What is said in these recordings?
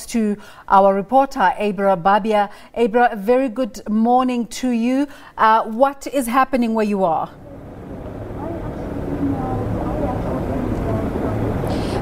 to our reporter, Abra Barbier. Abra, a very good morning to you. What is happening where you are?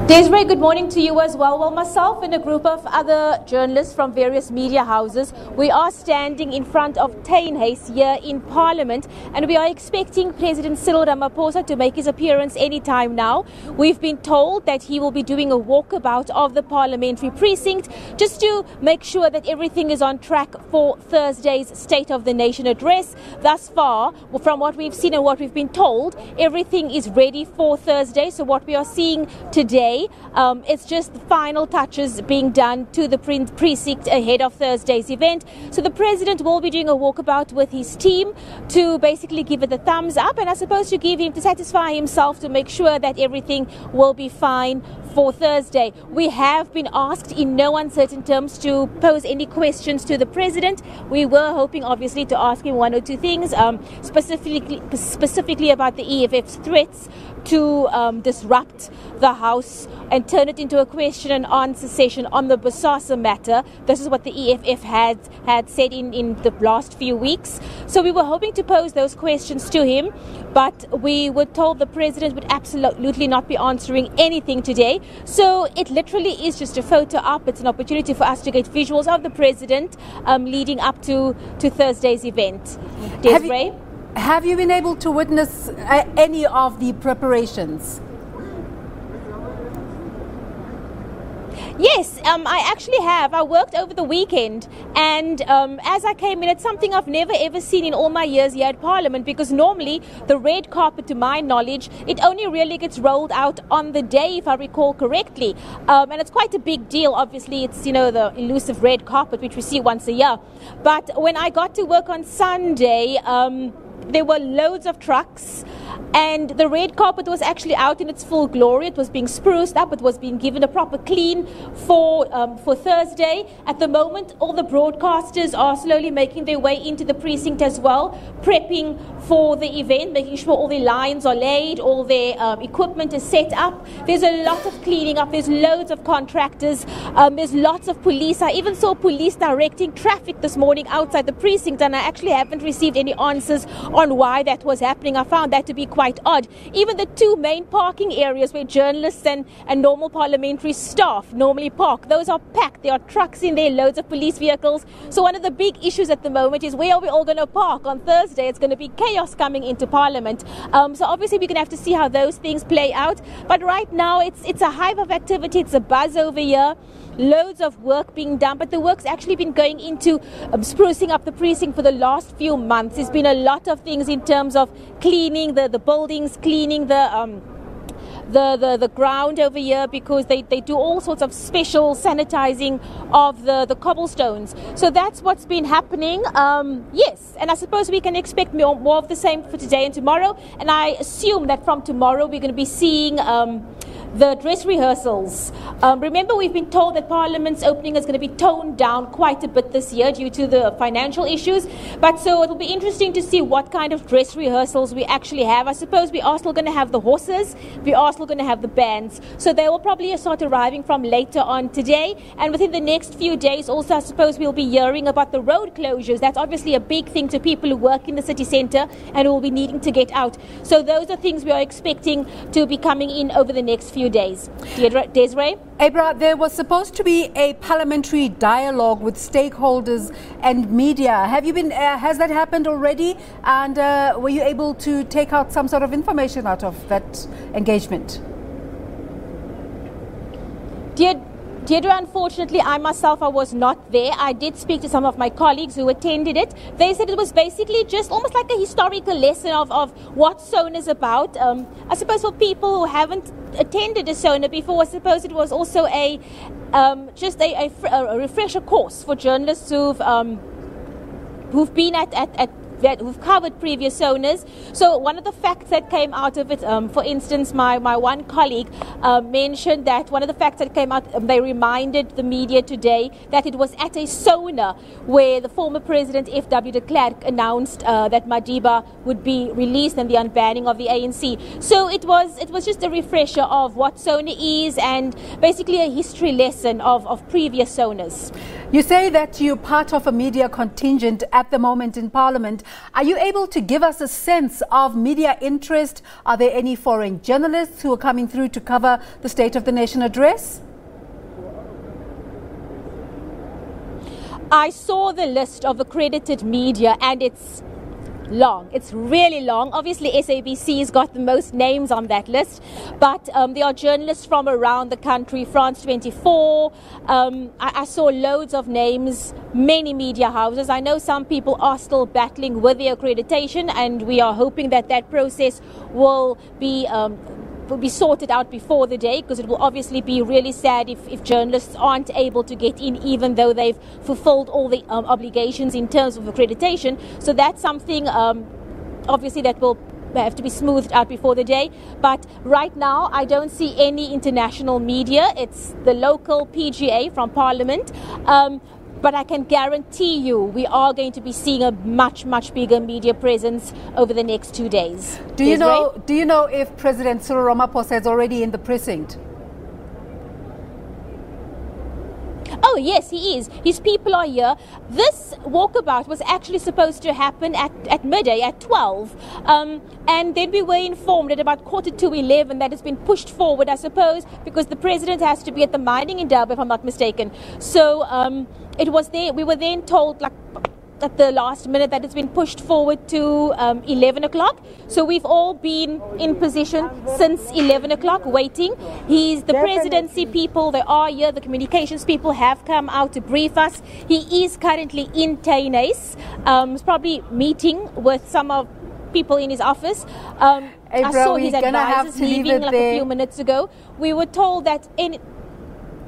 Desiree, good morning to you as well. Well, myself and a group of other journalists from various media houses, we are standing in front of Tynhuys here in Parliament, and we are expecting President Cyril Ramaphosa to make his appearance any time now. We've been told that he will be doing a walkabout of the Parliamentary precinct just to make sure that everything is on track for Thursday's State of the Nation address. Thus far, from what we've seen and what we've been told, everything is ready for Thursday. So what we are seeing today, it's just the final touches being done to the precinct ahead of Thursday's event. So the President will be doing a walkabout with his team to basically give it the thumbs up, and I suppose to satisfy himself, to make sure that everything will be fine for Thursday. We have been asked in no uncertain terms to pose any questions to the President. We were hoping obviously to ask him one or two things, specifically about the EFF's threats to disrupt the House and turn it into a question and answer session on the Bosasa matter. This is what the EFF had said in the last few weeks. So we were hoping to pose those questions to him, but we were told the President would absolutely not be answering anything today. So it literally is just a photo op. It's an opportunity for us to get visuals of the President leading up to Thursday's event. Desiree? Have you been able to witness any of the preparations? Yes, I actually have. I worked over the weekend, and as I came in, it's something I've never ever seen in all my years here at Parliament, because normally the red carpet, to my knowledge, it only really gets rolled out on the day, if I recall correctly. And it's quite a big deal. Obviously, it's, the elusive red carpet, which we see once a year. But when I got to work on Sunday, there were loads of trucks, and the red carpet was actually out in its full glory. It was being spruced up. It was being given a proper clean for Thursday. At the moment, all the broadcasters are slowly making their way into the precinct as well, prepping for the event, making sure all their lines are laid, all their equipment is set up. There's a lot of cleaning up. There's loads of contractors. There's lots of police. I even saw police directing traffic this morning outside the precinct, and I actually haven't received any answers on why that was happening. I found that to be quite odd. Even the two main parking areas where journalists and normal parliamentary staff normally park, those are packed. There are trucks in there, loads of police vehicles. So one of the big issues at the moment is, where are we all going to park on Thursday? It's going to be chaos coming into Parliament. So obviously we're going to have to see how those things play out. But right now it's a hive of activity. It's a buzz over here. Loads of work being done, but the work's actually been going into sprucing up the precinct for the last few months. There's been a lot of things in terms of cleaning the buildings, cleaning the ground over here, because they do all sorts of special sanitizing of the cobblestones. So that's what's been happening. Yes, and I suppose we can expect more of the same for today and tomorrow. And I assume that from tomorrow we're going to be seeing the dress rehearsals. Remember, we've been told that Parliament's opening is going to be toned down quite a bit this year due to the financial issues. But so it'll be interesting to see what kind of dress rehearsals we actually have. I suppose we are still going to have the horses. We are still going to have the bands. So they will probably start arriving from later on today. And within the next few days also, I suppose we'll be hearing about the road closures. That's obviously a big thing to people who work in the city centre and will be needing to get out. So those are things we are expecting to be coming in over the next few days. Desiree? Abra, there was supposed to be a parliamentary dialogue with stakeholders and media. Has that happened already? And were you able to take out some sort of information out of that engagement? Deirdre, unfortunately, I was not there. I did speak to some of my colleagues who attended it. They said it was basically just almost like a historical lesson of what SONA is about. I suppose for people who haven't attended a SONA before, I suppose it was also a refresher course for journalists who've been at who've covered previous SONAs. So one of the facts that came out of it, for instance, my one colleague mentioned that one of the facts that came out, they reminded the media today that it was at a SONA where the former President F.W. de Klerk announced that Madiba would be released and the unbanning of the ANC. So it was just a refresher of what SONA is and basically a history lesson of previous SONAs. You say that you're part of a media contingent at the moment in Parliament. Are you able to give us a sense of media interest? Are there any foreign journalists who are coming through to cover the State of the Nation address? I saw the list of accredited media and it's long. It's really long. Obviously, SABC has got the most names on that list, but there are journalists from around the country, France 24. I saw loads of names, many media houses. I know some people are still battling with their accreditation, and we are hoping that that process will be sorted out before the day, because it will obviously be really sad if journalists aren't able to get in, even though they've fulfilled all the obligations in terms of accreditation. So that's something obviously that will have to be smoothed out before the day. But right now I don't see any international media. It's the local PGA from Parliament. But I can guarantee you we are going to be seeing a much, much bigger media presence over the next 2 days. Do you know if President Cyril Ramaphosa is already in the precinct? Oh, yes, he is. His people are here. This walkabout was actually supposed to happen at midday, at 12. And then we were informed at about 11:15 that it's been pushed forward, I suppose, because the president has to be at the mining in Durban, if I'm not mistaken. So it was there. We were then told, like, at the last minute, that it's been pushed forward to 11 o'clock. So we've all been in position since 11 o'clock waiting. The presidency people, they are here. The communications people have come out to brief us. He is currently in Tainais. He's probably meeting with some of people in his office. I saw his advisors leaving like a few minutes ago. We were told that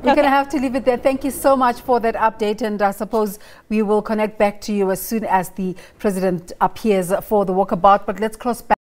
We're going to have to leave it there. Thank you so much for that update, and I suppose we will connect back to you as soon as the president appears for the walkabout. But let's cross back.